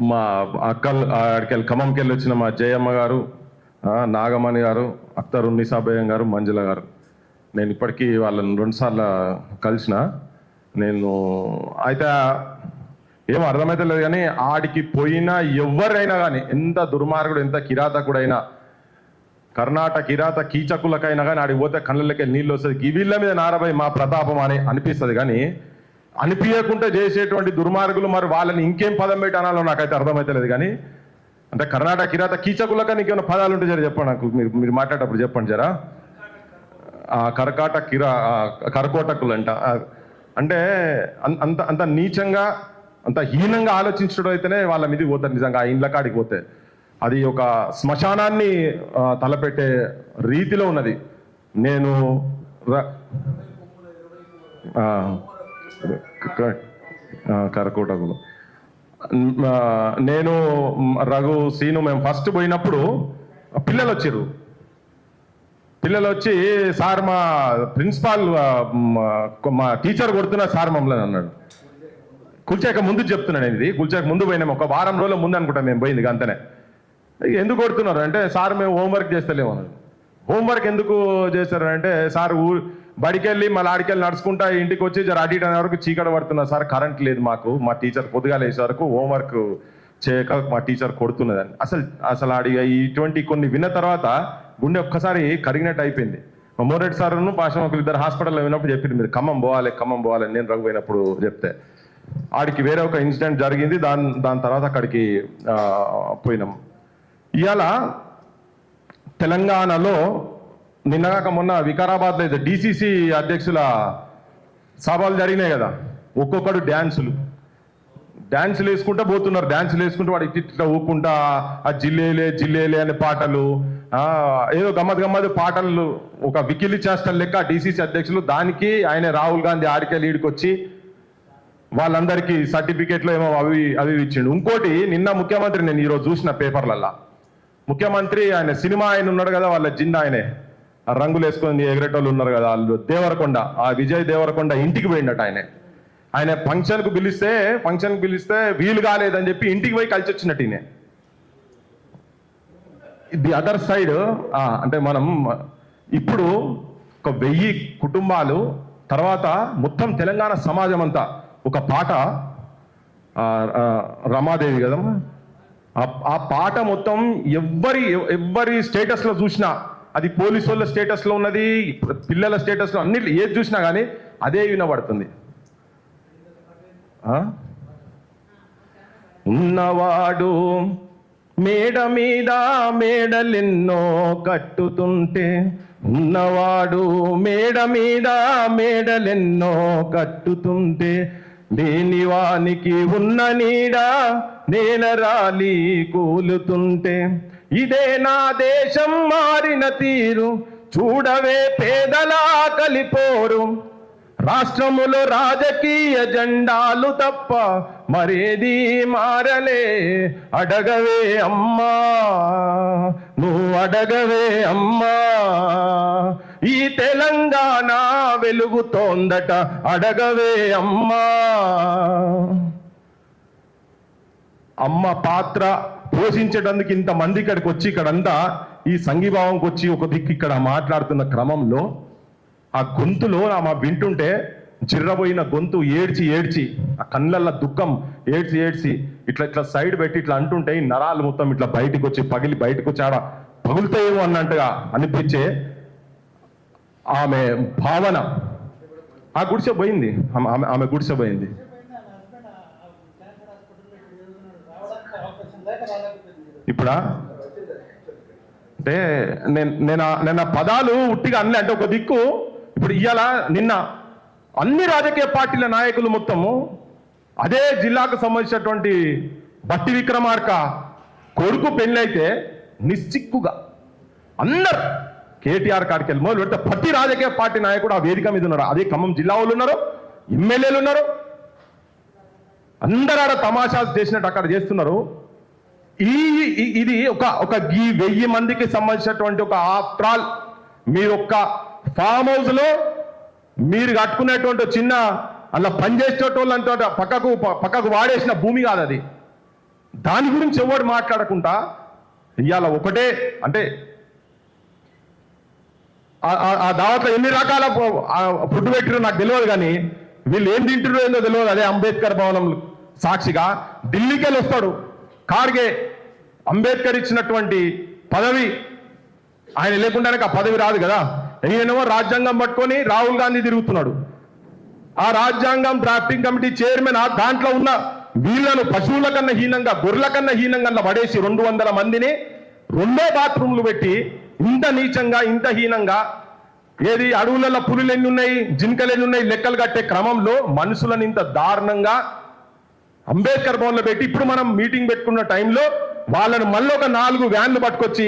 మా అక్కలు ఆడికెళ్ళి ఖమ్మంకి వెళ్ళి వచ్చిన మా జయమ్మ గారు, నాగమణి గారు, అఖ్తర్ ఉన్నిసాబేయం గారు, మంజుల గారు. నేను ఇప్పటికీ వాళ్ళని 2 సార్లు కలిసిన. నేను అయితే ఏం అర్థమైతే లేదు కానీ ఆడికి పోయినా ఎవరైనా కానీ ఎంత దుర్మార్గుడు ఎంత కిరాతకుడైనా కర్ణాటక కిరాత కీచకులకైనా కానీ ఆడికి పోతే కళ్ళకి నీళ్ళు వస్తుంది. వీళ్ళ మీద నారబై మా ప్రతాపం అని అనిపిస్తుంది. కానీ అనిపించకుండా చేసేటువంటి దుర్మార్గులు మరి వాళ్ళని ఇంకేం పదం పెట్టి అనాలో నాకైతే అర్థమైతే లేదు. కానీ అంటే కర్ణాటక కిరాత కీచకులక నీకేమైనా పదాలు ఉంటే జర చెప్పండి నాకు. మీరు మాట్లాడేటప్పుడు చెప్పండి జరా. కరకోటకులు అంట. అంటే అంత అంత నీచంగా అంత హీనంగా ఆలోచించడం అయితేనే వాళ్ళ మీద పోతారు. నిజంగా ఆ ఇండ్ల కాడికి పోతే అది ఒక శ్మశానాన్ని తలపెట్టే రీతిలో ఉన్నది. నేను కరకోటకులు నేను రఘు సీను మేము ఫస్ట్ పోయినప్పుడు పిల్లలు వచ్చారు. పిల్లలు వచ్చి సార్ మా ప్రిన్సిపాల్ మా టీచర్ కొడుతున్నా సార్ మమ్మల్ని అన్నాడు. కూల్చాక ముందు చెప్తున్నాను. ఇది కూల్చాక ముందు పోయినాము, ఒక వారం రోజుల ముందు అనుకుంటా మేము పోయింది. అంతనే ఎందుకు కొడుతున్నారు అంటే సార్ మేము హోంవర్క్ చేస్తలేము అన్నాడు. హోంవర్క్ ఎందుకు చేస్తారంటే సార్ బడికెళ్ళి మళ్ళీ ఆడికెళ్ళి నడుచుకుంటా ఇంటికి వచ్చి జర అటు ఇటు అనే వరకు చీకట పడుతున్నారు సార్, కరెంట్ లేదు మాకు, మా టీచర్ పొద్దుగా లేచే వరకు హోంవర్క్ చేయక మా టీచర్ కొడుతున్నదని. అసలు ఇటువంటి కొన్ని విన్న తర్వాత గుండె ఒక్కసారి కరిగినట్టు అయిపోయింది. మా మోరెడ్డి సార్ను పాషమ్మకులు ఇద్దరు హాస్పిటల్లో విన్నప్పుడు చెప్పింది మీరు ఖమ్మం పోవాలి నేను రఘు పోయినప్పుడు చెప్తే ఆడికి వేరే ఒక ఇన్సిడెంట్ జరిగింది. దాని తర్వాత అక్కడికి పోయినాం. ఇవాళ తెలంగాణలో నిన్నగాక మొన్న వికారాబాద్లో అయితే డిసిసి అధ్యక్షుల సభలు జరిగినాయి కదా. ఒక్కొక్కడు డ్యాన్సులు వేసుకుంటూ పోతున్నారు. డ్యాన్సులు వేసుకుంటూ వాడు ఇట్లా ఊకుంటా ఆ జిల్లేలే అనే పాటలు, ఏదో గమ్మత్ పాటలు, ఒక వికిలి చేష్టలు లెక్క డిసిసి అధ్యక్షులు. దానికి ఆయన రాహుల్ గాంధీ ఆడికే లీడ్కి వచ్చి వాళ్ళందరికీ సర్టిఫికేట్లు ఏమో అవి ఇచ్చిండు. ఇంకోటి నిన్న ముఖ్యమంత్రి నేను ఈరోజు చూసిన పేపర్లల్లా ముఖ్యమంత్రి ఆయన సినిమా ఆయన ఉన్నాడు కదా, వాళ్ళ జిన్నా ఆయనే ఆ రంగులు వేసుకొని ఎగరేటోళ్ళు ఉన్నారు కదా వాళ్ళు, దేవరకొండ, ఆ విజయ్ దేవరకొండ ఇంటికి పోయిండట. ఆయన ఫంక్షన్కు పిలిస్తే వీలు కాలేదని చెప్పి ఇంటికి పోయి కలిసి వచ్చినట్టు ఈయన. ది అదర్ సైడ్ అంటే మనం ఇప్పుడు ఒక 1000 కుటుంబాలు తర్వాత మొత్తం తెలంగాణ సమాజం అంతా ఒక పాట, రమాదేవి కదా, ఆ పాట మొత్తం ఎవ్వరి స్టేటస్లో చూసినా, అది పోలీసు వాళ్ళ స్టేటస్లో ఉన్నది, పిల్లల స్టేటస్లో, అన్నిట్లో ఏది చూసినా కానీ అదే వినబడుతుంది. ఉన్నవాడు మేడ మీద మేడలెన్నో కట్టుతుంటే, ఉన్నవాడు మేడ మీద మేడలెన్నో కట్టుతుంటే, లేనివానికి ఉన్న నీడ నేల రాలి కూలుతుంటే, ఇదే నా దేశం మారిన తీరు చూడవే పేదలా కలిపోరు, రాష్ట్రములో రాజకీయ జెండాలు తప్ప మరేది మారలే, అడగవే అమ్మా నువ్వు అడగవే అమ్మా, ఈ తెలంగాణ వెలుగుతోందట అడగవే అమ్మా. అమ్మ పాత్ర పోషించడానికి ఇంతమంది ఇక్కడికి వచ్చి ఇక్కడంతా ఈ సంఘీభావంకి వచ్చి ఒక దిక్కు ఇక్కడ మాట్లాడుతున్న క్రమంలో ఆ గొంతులో మా వింటుంటే చిర్రబోయిన గొంతు ఏడ్చి ఆ కళ్ళల్లో దుఃఖం ఏడ్చి ఇట్లా సైడ్ పెట్టి ఇట్లా అంటుంటే ఈ నరాలు మొత్తం ఇట్లా బయటకు వచ్చి బయటకు వచ్చి ఆడ పగులుతాయేమో అన్నట్టుగా అనిపించే ఆమె భావన. ఆ గుడిసె పోయింది, ఆమె గుడిసె పోయింది. ఇప్పుడా అంటే నేను పదాలు ఉట్టిగా అనలే. అంటే ఒక దిక్కు ఇప్పుడు ఇవాళ నిన్న అన్ని రాజకీయ పార్టీల నాయకులు మొత్తము అదే జిల్లాకు సంబంధించినటువంటి బట్టి విక్రమార్క కొడుకు పెళ్ళైతే నిశ్చిక్కుగా అందరు కేటీఆర్ కాడికి వెళ్ళి మొదలు పెడితే ప్రతి రాజకీయ పార్టీ నాయకుడు ఆ వేదిక మీద ఉన్నారు. అదే ఖమ్మం జిల్లా వాళ్ళు ఉన్నారు, ఎమ్మెల్యేలు ఉన్నారు, అందరూ ఆడ తమాషా చేసినట్టు అక్కడ చేస్తున్నారు. ఇది ఒక 1000 మందికి సంబంధించినటువంటి ఒక ఆఫ్టర్ ఆల్ మీరు ఒక్క ఫామ్ హౌస్ లో మీరు కట్టుకునేటువంటి చిన్న అలా పనిచేసేటోళ్ళంతా పక్కకు వాడేసిన భూమి కాదు అది. దాని గురించి ఎవరు మాట్లాడకుండా ఇవాళ ఒకటే అంటే ఆ దావత్లో ఎన్ని రకాల ఫుడ్ పెట్టిరో నాకు తెలియదు, కానీ వీళ్ళు ఏం తింటారో ఏందో తెలియదు. అదే అంబేద్కర్ భవనం సాక్షిగా ఢిల్లీకి వెళ్ళి వస్తాడు ఖార్గే. అంబేద్కర్ ఇచ్చినటువంటి పదవి ఆయన లేకుండానే ఆ పదవి రాదు కదా. ఈయనేమో రాజ్యాంగం పట్టుకొని రాహుల్ గాంధీ తిరుగుతున్నాడు. ఆ రాజ్యాంగం డ్రాఫ్టింగ్ కమిటీ చైర్మన్ దాంట్లో ఉన్న వీళ్ళను పశువుల కన్నా హీనంగా, గొర్రెల కన్నా హీనంగా పడేసి 200 మందిని 2 బాత్రూమ్లు పెట్టి ఇంత నీచంగా, ఇంత హీనంగా, ఏది అడవులలో పులులు ఎన్ని ఉన్నాయి, జింకలు ఎన్ని ఉన్నాయి లెక్కలు కట్టే క్రమంలో మనుషులను ఇంత దారుణంగా అంబేద్కర్ భవన్లో పెట్టి ఇప్పుడు మనం మీటింగ్ పెట్టుకున్న టైంలో వాళ్ళని మళ్ళీ ఒక 4 వ్యాన్లు పట్టుకొచ్చి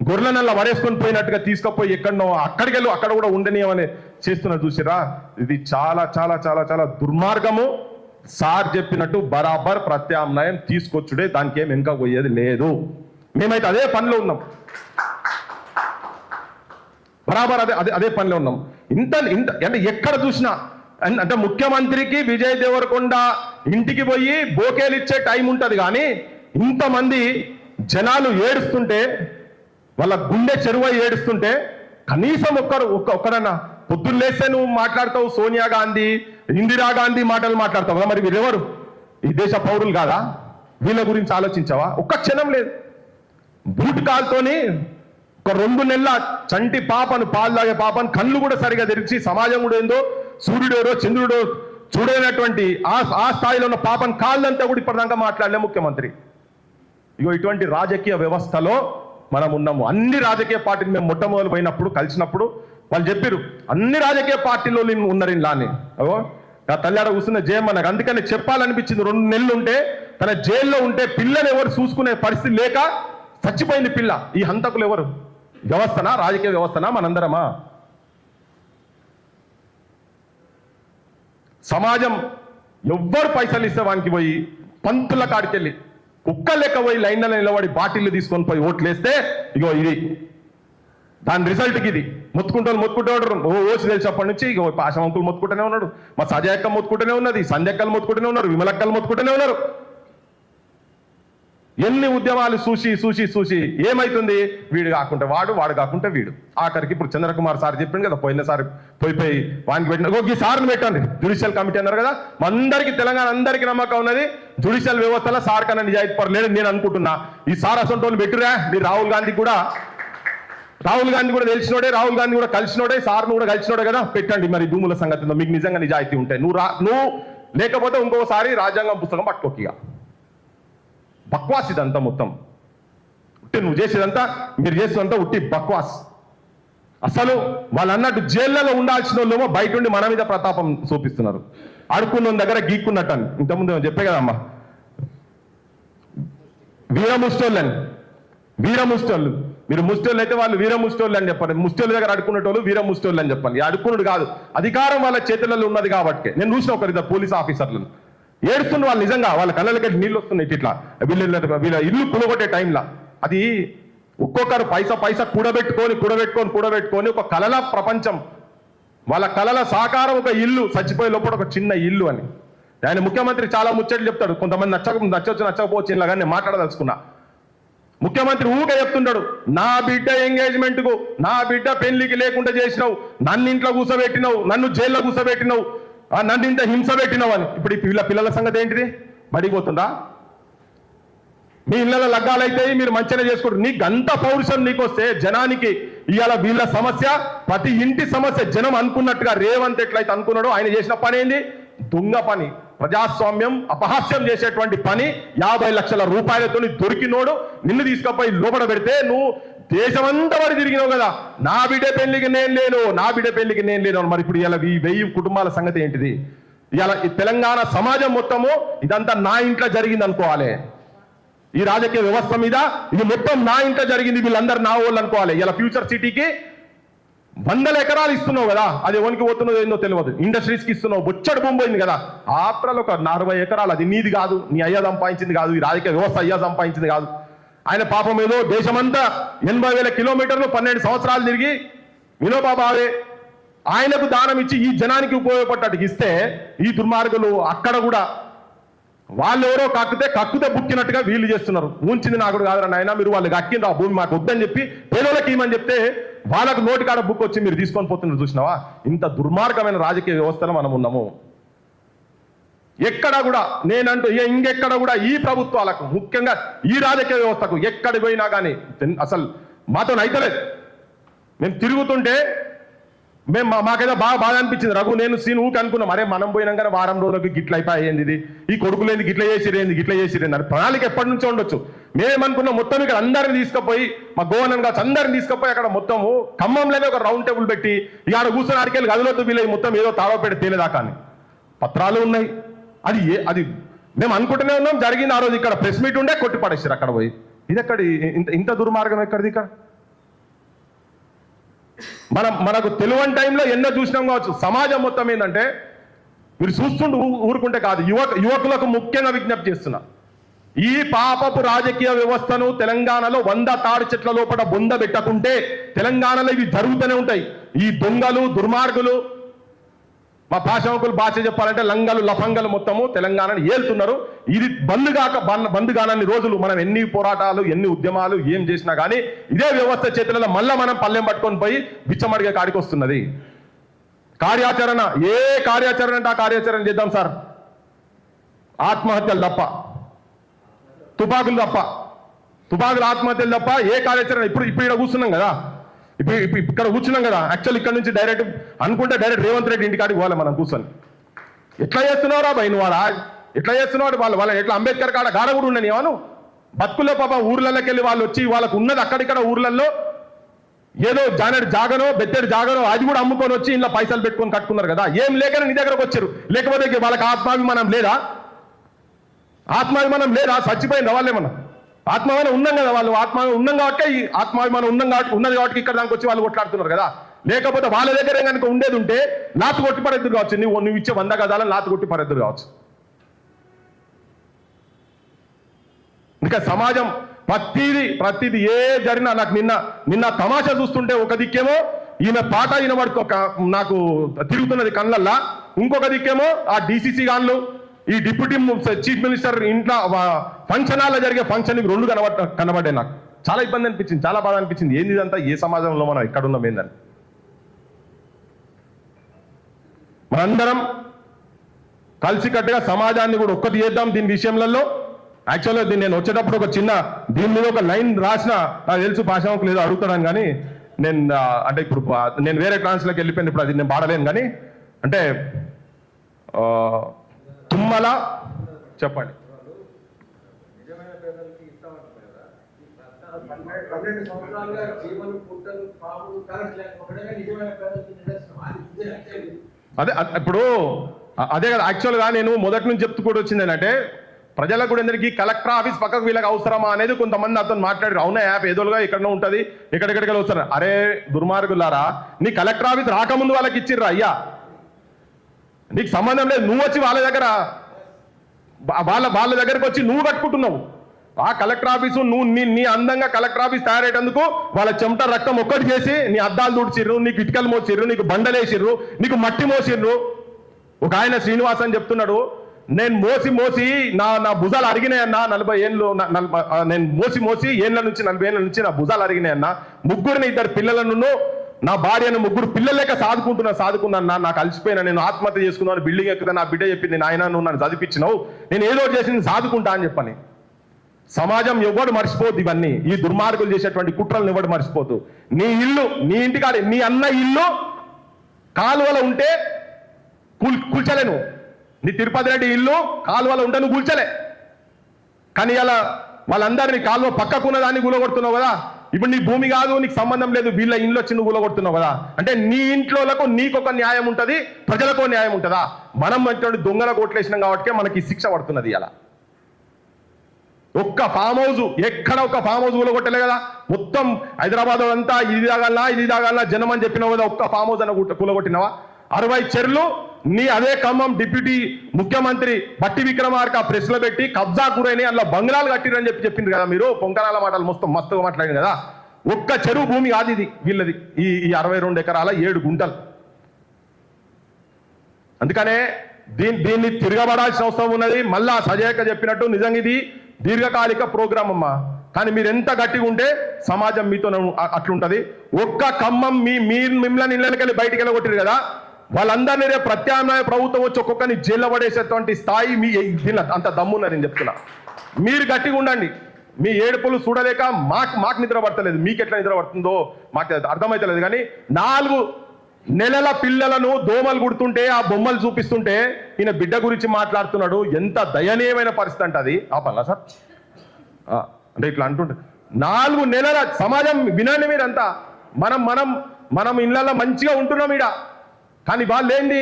గొర్రెలనల్లా వరేసుకొని పోయినట్టుగా తీసుకుపోయి ఎక్కడనో అక్కడికి వెళ్ళి అక్కడ కూడా ఉండనియమని చేస్తున్నారు. చూసిరా, ఇది చాలా చాలా చాలా చాలా దుర్మార్గము. సార్ చెప్పినట్టు బరాబర్ ప్రత్యామ్నాయం తీసుకొచ్చుడే, దానికి ఏం ఇంకా పోయేది లేదు. మేమైతే అదే పనిలో ఉన్నాం, బరాబర్ అదే పనిలో ఉన్నాం. ఇంత అంటే ఎక్కడ చూసినా అంటే ముఖ్యమంత్రికి విజయ్ దేవరకొండ ఇంటికి పోయి బోకేలు ఇచ్చే టైం ఉంటుంది, కానీ ఇంతమంది జనాలు ఏడుస్తుంటే, వాళ్ళ గుండె చెరువై ఏడుస్తుంటే కనీసం ఒక్కడన్నా పొద్దున్న లేస్తే నువ్వు మాట్లాడతావు సోనియా గాంధీ, ఇందిరా గాంధీ మాటలు మాట్లాడతావు కదా, మరి వీళ్ళెవరు? ఈ దేశ పౌరులు కాదా? వీళ్ళ గురించి ఆలోచించావా? ఒక్క క్షణం లేదు. బూట్ కాల్తోని ఒక 2 నెలల చంటి పాపను, పాలు తాగే పాపను కళ్ళు కూడా సరిగా తెరిచి సమాజం కూడా ఏందో, సూర్యుడేరో చంద్రుడో చూడలేనటువంటి ఆ స్థాయిలో ఉన్న పాపను కాళ్ళంతా కూడా ఇప్పటిదాకా మాట్లాడలే ముఖ్యమంత్రి. ఇగో ఇటువంటి రాజకీయ వ్యవస్థలో మనం ఉన్నాము. అన్ని రాజకీయ పార్టీలు మేము మొట్టమొదలు పోయినప్పుడు కలిసినప్పుడు వాళ్ళు చెప్పారు, అన్ని రాజకీయ పార్టీలో ఉన్నారు ఇలాని. అగో నా తల్లాడ కూర్చున్న జయమ్మ, నాకు అందుకని చెప్పాలనిపించింది. 2 నెలలు ఉంటే, తన జైల్లో ఉంటే పిల్లని ఎవరు చూసుకునే పరిస్థితి లేక చచ్చిపోయింది పిల్ల. ఈ హంతకులు ఎవరు? వ్యవస్థనా? రాజకీయ వ్యవస్థనా? మనందరమా? సమాజం ఎవ్వరు పైసలు ఇస్తే వానికి పోయి పంతుల కాడికెళ్ళి కుక్క లెక్క పోయి లైన్లో నిలబడి బాటిల్లు తీసుకొని పోయి ఓట్లేస్తే ఇగో ఇది దాని రిజల్ట్కి ఇది. మొత్తుకుంటాడు ఓసి తెలిసినప్పటి నుంచి ఇగో పాశం అంకులు మొత్తుకుంటూనే ఉన్నాడు, మా సజయక్క మొత్తుకుంటూనే ఉన్నది, సంధ్యక్కలు మొత్తుకుంటూనే ఉన్నారు, విమలక్కలు మొత్తుకుంటూనే ఉన్నారు. ఎన్ని ఉద్యమాలు చూసి ఏమైతుంది? వీడు కాకుంటే వాడు, వాడు కాకుంటే వీడు. ఆఖరికి ఇప్పుడు చంద్రకుమార్ సార్ చెప్పింది కదా, పోయినసారి పోయి వానికి పెట్టిన ఈ సార్ని పెట్టండి జ్యుడిషియల్ కమిటీ అన్నారు కదా. అందరికీ తెలంగాణ అందరికీ నమ్మకం ఉన్నది జ్యుడిషియల్ వ్యవస్థలో సార్ కన్నా నిజాయితీ పర్లేదు నేను అనుకుంటున్నా. ఈ సార్ అసంటోళ్ళు పెట్టిరా, మీరు రాహుల్ గాంధీ కూడా తెలిసినోడే, రాహుల్ గాంధీ కూడా కలిసినోడే, సార్ను కూడా కలిసినోడే కదా, పెట్టండి. మరి భూముల సంగతిలో మీకు నిజంగా నిజాయితీ ఉంటే నువ్వు లేకపోతే ఇంకోసారి రాజ్యాంగం పుస్తకం పట్టుకోకిగా. బక్వాస్ ఇదంతా మొత్తం. ఉట్టి నువ్వు చేసేదంతా, మీరు చేసేదంతా ఉట్టి బక్వాస్. అసలు వాళ్ళు అన్నట్టు జైళ్లలో ఉండాల్సిన వాళ్ళేమో బయట ఉండి మన మీద ప్రతాపం చూపిస్తున్నారు. అడుక్కున్న దగ్గర గీక్కున్నట్టు అని ఇంతకుముందు చెప్పే కదమ్మా, వీరముష్టోళ్ళు. మీరు ముష్టోళ్ళు అయితే వాళ్ళు వీరముష్టోళ్ళు అని చెప్పండి. ముష్టోళ్ళ దగ్గర అడుక్కునేటోళ్ళు వీరముష్టోళ్ళు అని చెప్పండి. అడుక్కున్నాడు కాదు, అధికారం వాళ్ళ చేతులలో ఉన్నది కాబట్టి. నేను చూసిన ఒకరిద్దరు పోలీస్ ఆఫీసర్లను ఏడుస్తున్న వాళ్ళు, నిజంగా వాళ్ళ కళ్ళకి నీళ్ళు వస్తున్నాయి ఇట్లా. వీళ్ళ ఇల్లు కూడగొట్టే టైంలో అది ఒక్కొక్కరు పైసా కూడబెట్టుకొని ఒక కలల ప్రపంచం, వాళ్ళ కలల సాకారం ఒక ఇల్లు, చచ్చిపోయే లోపల ఒక చిన్న ఇల్లు అని. ఆయన ముఖ్యమంత్రి చాలా ముచ్చట్లు చెప్తాడు, కొంతమంది నచ్చకపోవచ్చు ఇలా, కానీ నేను మాట్లాడదలుచుకున్నా. ముఖ్యమంత్రి ఊగా చెప్తుంటాడు, నా బిడ్డ ఎంగేజ్మెంట్ కు, నా బిడ్డ పెళ్లికి లేకుండా చేసినావు, నన్ను ఇంట్లో కూసబెట్టినావు, నన్ను జైల్లో కూసబెట్టినావు, నన్ను ఇంత హింస పెట్టినావు అని. ఇప్పుడు ఈ పిల్లల సంగతి ఏంటిది? బడిపోతుందా? మీ ఇళ్ళలో లగ్గాలైతే మీరు మంచిగా చేసుకోండి. నీకు అంత పౌరుషం నీకు వస్తే జనానికి ఇవాళ వీళ్ళ సమస్య, ప్రతి ఇంటి సమస్య జనం అనుకున్నట్టుగా రేవంత్ ఎట్లయితే అనుకున్నాడో ఆయన చేసిన పని ఏంది? దొంగ పని, ప్రజాస్వామ్యం అపహాస్యం చేసేటువంటి పని. 50 లక్షల రూపాయలతో దొరికినోడు నిన్ను తీసుకుపోయి లోపల పెడితే నువ్వు దేశమంతా పడి తిరిగినావు కదా, నా బిడ్డ పెళ్లికి నేను లేను. మరి ఇప్పుడు ఇలా 1000 కుటుంబాల సంగతి ఏంటిది? ఇలా ఈ తెలంగాణ సమాజం మొత్తము ఇదంతా నా ఇంట్లో జరిగింది అనుకోవాలి. ఈ రాజకీయ వ్యవస్థ మీద ఇది మొత్తం నా ఇంట్లో జరిగింది, వీళ్ళందరూ నా వాళ్ళు అనుకోవాలి. ఇలా ఫ్యూచర్ సిటీకి 100 ఎకరాలు ఇస్తున్నావు కదా, అది ఎవరికి పోతున్నదో ఏందో తెలియదు. ఇండస్ట్రీస్కి ఇస్తున్నావు, బొచ్చడు భూమి పోయింది కదా. ఆఫ్టర్ ఒక 40 ఎకరాలు, అది నీది కాదు, నీ అయ్యా సంపాదించింది కాదు, ఈ రాజకీయ వ్యవస్థ అయ్యా సంపాదించింది కాదు. ఆయన పాపం ఏదో దేశమంతా 80,000 కిలోమీటర్లు 12 సంవత్సరాలు తిరిగి వినోబా భావే ఆయనకు దానం ఇచ్చి ఈ జనానికి ఉపయోగపడ్డట్టు ఇస్తే, ఈ దుర్మార్గులు అక్కడ కూడా వాళ్ళు ఎవరో కక్కుతే బుక్కినట్టుగా వీళ్ళు చేస్తున్నారు. ఊంచింది నాకు కాదురా నాయన, మీరు వాళ్ళకి అక్కింది ఆ భూమి మాకు వద్దని చెప్పి పేదోళ్ళకి ఇవ్వమని చెప్తే వాళ్ళకు నోటికాడ బుక్ వచ్చి మీరు తీసుకొని పోతున్నారు. చూసినావా? ఇంత దుర్మార్గమైన రాజకీయ వ్యవస్థలో మనం ఉన్నాము. ఎక్కడ కూడా నేనంటూ ఇంకెక్కడ కూడా ఈ ప్రభుత్వాలకు, ముఖ్యంగా ఈ రాజకీయ వ్యవస్థకు ఎక్కడ పోయినా కానీ అసలు మాతో అయితలేదు. మేము తిరుగుతుంటే మాకైతే బాగా అనిపించింది. రఘు నేను సీన్ ఊకి అనుకున్నాం, అరే మనం పోయినాకనే వారం రోజులకి గిట్ల అయిపోయింది, ఇది ఈ కొడుకులేంది గిట్ల చేసిరేంది అని ప్రణాళిక ఎప్పటి నుంచో ఉండొచ్చు. మేమేమనుకున్నాం, మొత్తం ఇక్కడ అందరిని తీసుకుపోయి మా గోవన్ గారు అందరిని తీసుకుపోయి అక్కడ మొత్తము ఖమ్మంలోనే ఒక రౌండ్ టేబుల్ పెట్టి ఇక కూర్చొని ఆడికెళ్ళి గదిలోకి వీళ్ళకి మొత్తం ఏదో తాళో పెట్టి తేలేదాకా అని పత్రాలు ఉన్నాయి. అది మేము అనుకుంటూనే ఉన్నాం. జరిగింది ఆ రోజు ఇక్కడ ప్రెస్ మీట్ ఉండే కొట్టి పడేసారు అక్కడ పోయి. ఇది ఎక్కడి ఇంత దుర్మార్గం ఎక్కడిది? ఇక్కడ మనకు తెలియని టైంలో ఎన్నో చూసినాం కావచ్చు. సమాజం మొత్తం ఏంటంటే మీరు చూస్తుంటూ ఊరుకుంటే కాదు. యువకులకు ముఖ్యంగా విజ్ఞప్తి చేస్తున్నా, ఈ పాపపు రాజకీయ వ్యవస్థను తెలంగాణలో 100 తాడి చెట్ల లోపల బొంద పెట్టకుంటే తెలంగాణలో ఇవి జరుగుతూనే ఉంటాయి. ఈ దొంగలు దుర్మార్గులు, మా భాషకులు భాష చెప్పాలంటే లంగలు లఫంగలు మొత్తము తెలంగాణను ఏలుతున్నారు. ఇది బంద్ కానన్ని రోజులు మనం ఎన్ని పోరాటాలు ఎన్ని ఉద్యమాలు ఏం చేసినా కానీ ఇదే వ్యవస్థ చేతులలో మళ్ళా మనం పల్లెం పట్టుకొని పోయి బిచ్చమడిగే కాడికి వస్తున్నది. కార్యాచరణ, ఏ కార్యాచరణ అంటే ఆ కార్యాచరణ చేద్దాం సార్. ఆత్మహత్యలు తప్ప, తుపాకులు ఆత్మహత్యలు తప్ప ఏ కార్యాచరణ. ఇప్పుడు ఇక్కడ కూర్చున్నాం కదా, ఇక్కడ కూర్చున్నాం కదా, యాక్చువల్ ఇక్కడ నుంచి డైరెక్ట్ అనుకుంటే డైరెక్ట్ రేవంత్ రెడ్డి ఇంటికాడికి పోవాలి మనం కూర్చొని. ఎట్లా చేస్తున్నావురా భయ్ నువ్వు? ఎట్లా చేస్తున్నాడు? వాళ్ళ ఎట్లా అంబేద్కర్ గాడ కూడా ఉండని ఏమను బతుకుల్లో పాప ఊర్లలోకి వెళ్ళి వాళ్ళు వచ్చి వాళ్ళకు ఉన్నది అక్కడిక్కడ ఊర్లలో ఏదో జాగనో బెత్తెడు జాగనో అది కూడా అమ్ముకొని వచ్చి ఇలా పైసలు పెట్టుకొని కట్టుకున్నారు కదా. ఏం లేకనే నీ దగ్గరకు వచ్చారు. లేకపోతే వాళ్ళకి ఆత్మాభిమానం లేదా? చచ్చిపోయింది వాళ్ళేమన్నా? ఆత్మాభిమానం ఉన్నాం కదా, వాళ్ళు ఆత్మాభిమానం ఉన్నాం కాబట్టి ఈ ఆత్మాభిమానం ఉన్నది కాబట్టి ఇక్కడ దానికి వచ్చి వాళ్ళు కొట్లాడుతున్నారు కదా. లేకపోతే వాళ్ళ దగ్గర కనుక ఉండేది ఉంటే నాతు కొట్టి పరెద్దురు కావచ్చు. నువ్వు ఇచ్చే 100 గజాలను నాతు కొట్టి పరెద్దురు కావచ్చు. ఇంకా సమాజం ప్రతిదీ ఏ జరిగినా నాకు నిన్న తమాషా చూస్తుంటే ఒక దిక్కేమో ఈమె పాట వినబడుతూ నాకు తిరుగుతున్నది కళ్ళల్లా, ఇంకొక దిక్కేమో ఆ డిసిసి గాన్లు ఈ డిప్యూటీ చీఫ్ మినిస్టర్ ఇంట్లో ఫంక్షన్ హాల్లో జరిగే ఫంక్షన్ రెండు కనబడ్డాయి. నాకు చాలా ఇబ్బంది అనిపించింది, చాలా బాధ అనిపించింది. ఏంది ఇదంతా? ఏ సమాజంలో మనం ఎక్కడున్నాం ఏందని. మనందరం కలిసికట్టుగా సమాజాన్ని కూడా ఒక్కటి చేద్దాం దీని విషయంలో. యాక్చువల్గా దీన్ని నేను వచ్చేటప్పుడు ఒక దీని మీద ఒక లైన్ రాసిన, నాకు తెలుసు భాషకు లేదో అడుగుతాను కానీ నేను అంటే ఇప్పుడు నేను వేరే ట్రాన్స్లోకి వెళ్ళిపోయింది, ఇప్పుడు అది నేను పాడలేను కానీ అంటే తుమ్మల చెప్పండి. అదే ఇప్పుడు అదే కదా యాక్చువల్గా నేను మొదటి నుంచి చెప్తూ కూడా వచ్చింది ఏంటంటే ప్రజలకు కూడా అందరికీ కలెక్టర్ ఆఫీస్ పక్కకు వీళ్ళకి అవసరమా అనేది కొంతమంది అతను మాట్లాడారు. అవునా యాప్ ఏదోలుగా ఎక్కడో ఉంటుంది, ఎక్కడెక్కడికి వస్తారు. అరే దుర్మార్గులారా, నీ కలెక్టర్ ఆఫీస్ రాకముందు వాళ్ళకి ఇచ్చిర్రా అయ్యా, నీకు సంబంధం లేదు. నువ్వు వచ్చి వాళ్ళ దగ్గరకు వచ్చి నువ్వు కట్టుకుంటున్నావు ఆ కలెక్టర్ ఆఫీసు. నువ్వు నీ అందంగా కలెక్టర్ ఆఫీస్ తయారయ్యేందుకు వాళ్ళ చెమట రక్తం ఒక్కటి చేసి నీ అద్దాలు తుడిచిర్రు, నీకు ఇటుకలు మోసిర్రు, నీకు బండలేసిర్రు, నీకు మట్టి మోసిర్రు. ఒక ఆయన శ్రీనివాస్ అని చెప్తున్నాడు, నేను మోసి నా భుజాలు అరిగినాయన్నా 40 ఏళ్ళు, నేను మోసి ఏళ్ళ నుంచి 40 ఏళ్ళ నుంచి నా భుజాలు అరిగినాయన్నా. 2 పిల్లలను నా భార్యను 3 పిల్లలేక సాదుకున్నా, నాకు అలసిపోయినా, నేను ఆత్మహత్య చేసుకున్నాను, బిల్డింగ్ ఎక్కుతా. నా బిడ్డ చెప్పింది, నాయన నువ్వు నన్ను చదివించినావు, నేను ఏదో చేసి సాదుకుంటా అని చెప్పని. సమాజం ఎవడు మర్చిపోద్దు ఇవన్నీ, ఈ దుర్మార్గులు చేసేటువంటి కుట్రలను ఎవడు మర్చిపోద్దు. నీ ఇల్లు, నీ ఇంటికాడ నీ అన్న ఇల్లు కాలువలో ఉంటే కూల్చలేను, నీ తిరుపతి రెడ్డి ఇల్లు కాలువలో ఉంటే నువ్వు కూల్చలే. కానీ అలా వాళ్ళందరినీ కాలువ పక్కకున్న దాన్ని కూలగొడుతున్నావు కదా. ఇప్పుడు నీ భూమి కాదు, నీకు సంబంధం లేదు, వీళ్ళ ఇంట్లో వచ్చి నువ్వు కూలగొడుతున్నావు కదా. అంటే నీ ఇంట్లోలకు నీకొక న్యాయం ఉంటుంది, ప్రజలకు న్యాయం ఉంటుందా? మనం అటువంటి దొంగల కోట్లేసినాం కాబట్టి మనకి శిక్ష పడుతున్నది. అలా ఒక్క ఫామ్ హౌస్, ఎక్కడ ఒక ఫామ్ హౌస్ కూలగొట్టలే కదా. మొత్తం హైదరాబాద్ అంతా ఇది తాగాలన్నా జనం అని చెప్పినావు కదా. ఒక్క ఫామ్ హౌస్ అన్న కూలగొట్టినావా? 60 చెర్లు నీ అదే ఖమ్మం డిప్యూటీ ముఖ్యమంత్రి బట్టి విక్రమార్క ప్రెస్ లో పెట్టి కబ్జా గురైన అందులో బంగ్లాలు కట్టిరని చెప్పింది కదా మీరు. పొంకనాల మాటలు మస్తుగా మాట్లాడింది కదా. ఒక్క చెరువు భూమి కాదు ఇది వీళ్ళది, ఈ 62 ఎకరాల 7 గుంటలు. అందుకనే దీన్ని తిరగబడాల్సిన అవసరం ఉన్నది. మళ్ళా సజయక చెప్పినట్టు నిజంగా ఇది దీర్ఘకాలిక ప్రోగ్రామ్ అమ్మా. కానీ మీరు ఎంత గట్టిగా ఉంటే సమాజం మీతో అట్లుంటది. ఒక్క ఖమ్మం మిమ్మల్ని ఇళ్ళకెళ్ళి బయటికి వెళ్ళగొట్టారు కదా, వాళ్ళందరినీ రేపు ప్రత్యామ్నాయ ప్రభుత్వం వచ్చి ఒక్కొక్కరిని జైల్లో పడేసేటువంటి స్థాయి మీ అంత దమ్మున్నది నేను చెప్తున్నా. మీరు గట్టిగా ఉండండి. మీ ఏడుపులు చూడలేక మాకు నిద్ర పడతలేదు, మీకు ఎట్లా నిద్ర పడుతుందో మాకు అర్థమైతలేదు. కానీ 4 నెలల పిల్లలను దోమలు కుడుతుంటే ఆ బొమ్మలు చూపిస్తుంటే ఈయన బిడ్డ గురించి మాట్లాడుతున్నాడు. ఎంత దయనీయమైన పరిస్థితి అంటే అది ఆపల్లా సార్ అంటే ఇట్లా అంటుంటే 4 నెలల సమాజం వినండి మీరంతా. మనం ఇళ్ళల్లో మంచిగా ఉంటున్నాం ఈడ. కానీ వాళ్ళు ఏంది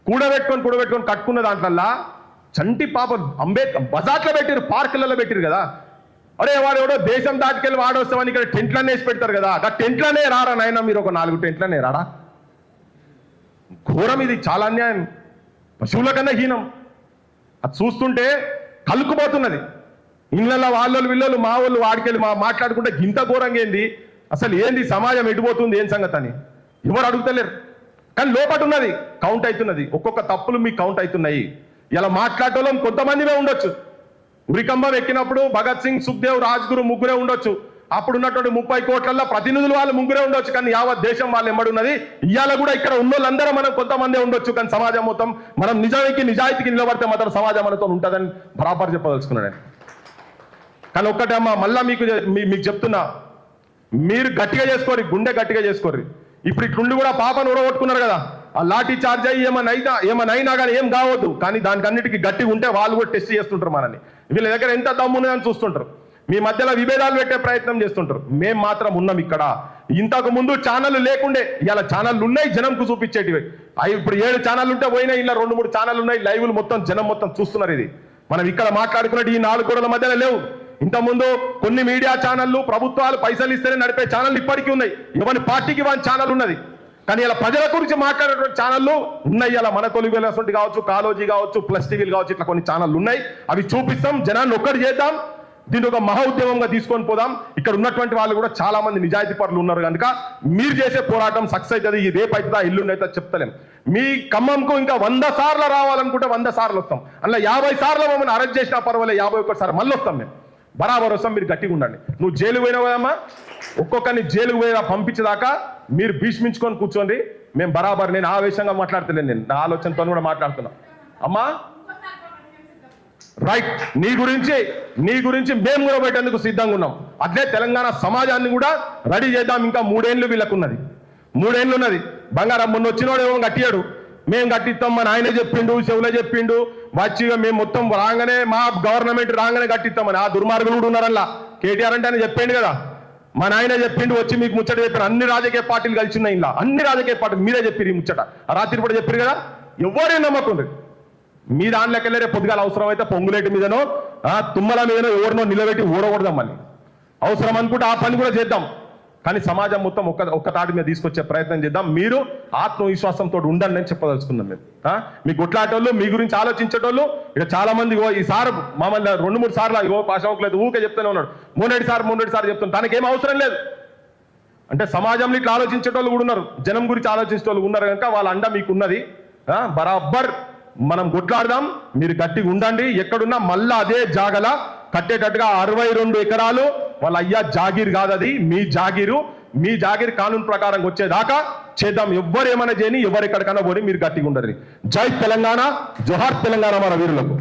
కూడబెట్టుకొని కట్టుకున్న దాంట్లల్లా చంటి పాప అంబేద్కర్ బజార్లో పెట్టిరు, పార్కులలో పెట్టిరు కదా. అరే వాడు ఎవడో దేశం దాటికెళ్ళి వాడొస్తామని ఇక్కడ టెంట్లనే వేసి పెడతారు కదా. ఆ టెంట్లనే రారా నాయన, మీరు ఒక 4 టెంట్లనే రాడా? ఘోరం ఇది, చాలా అన్యాయం, పశువుల కన్నా హీనం. అది చూస్తుంటే కలుక్కుపోతున్నది. ఇళ్ళల్లో వాళ్ళు వీళ్ళు మా వాళ్ళు వాడికెళ్ళి మాట్లాడుకుంటే గింత ఘోరంగా ఏంది, అసలు ఏంది సమాజం ఎడిపోతుంది ఏం సంగతి అని ఎవరు అడుగుతలేరు. కానీ లోపట ఉన్నది కౌంట్ అవుతున్నది. ఒక్కొక్క తప్పులు మీకు కౌంట్ అవుతున్నాయి. ఇలా మాట్లాడటం కొంతమందివే ఉండొచ్చు. ఉరికంబం ఎక్కినప్పుడు భగత్ సింగ్, సుఖ్దేవ్, రాజ్గురు ముగ్గురే ఉండొచ్చు. అప్పుడు ఉన్నటువంటి 30 కోట్లలో ప్రతినిధులు వాళ్ళు ముగ్గురే ఉండొచ్చు. కానీ యావత్ దేశం వాళ్ళు ఎంబడున్నది. ఇవాళ కూడా ఇక్కడ ఉన్న వాళ్ళందరూ మనం కొంతమందే ఉండొచ్చు. కానీ సమాజం మొత్తం మనం నిజాయితీకి నిలబడితే మాత్రం సమాజం మనతో ఉంటుందని బరాబర్ చెప్పదలుచుకున్నాను. కానీ ఒక్కటే అమ్మా, మళ్ళా మీకు చెప్తున్నా, మీరు గట్టిగా చేసుకోరు, గుండె గట్టిగా చేసుకోరు. ఇప్పుడు ఇట్లుండి కూడా పాపను ఊడగొట్టుకున్నారు కదా, ఆ లాఠీ చార్జ్ అయ్యి ఏమనైనా కానీ ఏం కావద్దు. కానీ దానికి అన్నిటికీ గట్టిగా ఉంటే వాళ్ళు కూడా టెస్ట్ చేస్తుంటారు మనల్ని. వీళ్ళ దగ్గర ఎంత దమ్ము ఉన్నదని చూస్తుంటారు. మీ మధ్యలో విభేదాలు పెట్టే ప్రయత్నం చేస్తుంటారు. మేం మాత్రం ఉన్నాం ఇక్కడ. ఇంతకు ముందు ఛానళ్ళు లేకుండే, ఇలా ఛానళ్ళు ఉన్నాయి జనంకు చూపించేటివి. ఇప్పుడు 7 ఛానళ్ళు ఉంటే పోయినా ఇలా 2-3 ఛానళ్ళు ఉన్నాయి. లైవ్లు మొత్తం జనం మొత్తం చూస్తున్నారు. ఇది మనం ఇక్కడ మాట్లాడుకున్నట్టు ఈ 4 గోడల మధ్యలో లేవు. ఇంతకుముందు కొన్ని మీడియా ఛానళ్ళు ప్రభుత్వాలు పైసలు ఇస్తేనే నడిపే ఛానళ్ళు ఇప్పటికీ ఉన్నాయి. ఎవరి పార్టీకి వాని ఛానల్ ఉన్నది. కానీ ఇలా ప్రజల గురించి మాట్లాడేటువంటి ఛానళ్ళు ఉన్నాయి. ఇలా మన తెలుగు వెలసంటి కావచ్చు, కాలోజీ కావచ్చు, ప్లస్ టీవీలు కావచ్చు, ఇట్లా కొన్ని ఛానళ్ళు ఉన్నాయి. అవి చూపిస్తాం, జనాన్ని ఒక్కటి చేద్దాం, దీన్ని ఒక మహా ఉద్యమంగా తీసుకొని పోదాం. ఇక్కడ ఉన్నటువంటి వాళ్ళు కూడా చాలా మంది నిజాయితీ పరులు ఉన్నారు కనుక మీరు చేసే పోరాటం సక్సెస్ అవుతుంది. ఈ రేపు అవుతుందా ఎల్లుండి అవుతుందా చెప్తలేం. మీ ఖమ్మంకు ఇంకా 100 సార్లు రావాలనుకుంటే 100 సార్లు వస్తాం. అందులో 50 సార్లు మమ్మల్ని అరెస్ట్ చేసినా పర్వాలేదు, 51 సార్లు మళ్ళీ వస్తాం. మేము బరాబర్ వస్తాం. మీరు గట్టిగా ఉండండి. నువ్వు జైలు పోయినావు కదమ్మా, ఒక్కొక్కరిని జైలుకు పోయినా పంపించేదాకా మీరు భీష్మించుకొని కూర్చోండి. మేము బరాబర్, నేను ఆవేశంగా మాట్లాడతలేను, నేను నా ఆలోచనతో కూడా మాట్లాడుతున్నా. అమ్మా రైట్, నీ గురించి మేము కూడా పెట్టేందుకు సిద్ధంగా ఉన్నాం. అట్లే తెలంగాణ సమాజాన్ని కూడా రెడీ చేద్దాం. ఇంకా 3 ఏళ్ళు వీళ్ళకున్నది, 3 ఏళ్ళు ఉన్నది. బంగారం మొన్న వచ్చినోడు ఏమో కట్టియాడు, మేము కట్టిస్తాం, మన ఆయన చెప్పిండు, చెవులో చెప్పిండు, వచ్చిగా మేము మొత్తం రాగానే మా గవర్నమెంట్ రాగానే కట్టిస్తామని. ఆ దుర్మార్గులు కూడా ఉన్నారల్లా. కేటీఆర్ అంటే ఆయన చెప్పిండు కదా, మా నాయన చెప్పిండు, వచ్చి మీకు ముచ్చట చెప్పారు. అన్ని రాజకీయ పార్టీలు కలిసి ఉన్నాయి ఇలా, అన్ని రాజకీయ పార్టీలు మీరే చెప్పారు ఈ ముచ్చట. రాత్రి కూడా చెప్పారు కదా, ఎవరే నమ్మకుండ్రి. మీ దాంట్లోకి వెళ్ళే పొద్దుగాల అవసరం అయితే పొంగులేటి మీదనో తుమ్మల మీదనో ఎవరినో నిలబెట్టి ఓడకూడదాం. మళ్ళీ అవసరం అనుకుంటే ఆ పని కూడా చేద్దాం. కానీ సమాజం మొత్తం ఒక్క తాటి మీద తీసుకొచ్చే ప్రయత్నం చేద్దాం. మీరు ఆత్మవిశ్వాసంతో ఉండండి అని చెప్పదలుచుకున్నాం. మేము మీ గుట్లాటోళ్ళు, మీ గురించి ఆలోచించేటోళ్ళు ఇక చాలా మంది ఈసారి మమ్మల్ని 2-3 సార్లు పాశంలేదు ఊకే చెప్తూనే ఉన్నాడు. మొన్నటి సారి చెప్తున్నాడు. తనకి ఏం అవసరం లేదు అంటే సమాజంలో ఇట్లా ఆలోచించేటోళ్ళు కూడా ఉన్నారు, జనం గురించి ఆలోచించేటోళ్ళు ఉన్నారు కనుక వాళ్ళ అండ మీకు ఉన్నది. బరాబర్ మనం కొట్లాడదాం. మీరు గట్టిగా ఉండండి. ఎక్కడున్నా మళ్ళా అదే జాగల కట్టేటట్టుగా 62 ఎకరాలు వాళ్ళ అయ్యా జాగీర్ కాదు, అది మీ జాగీరు. మీ జాగీర్ కానూన్ ప్రకారం వచ్చేదాకా చేద్దాం. ఎవ్వరు ఏమైనా చేయని, ఎవరు ఎక్కడికన్నా పోని, మీరు గట్టిగా ఉండరు. జై తెలంగాణ, జోహార్ తెలంగాణ మన వీరులకు.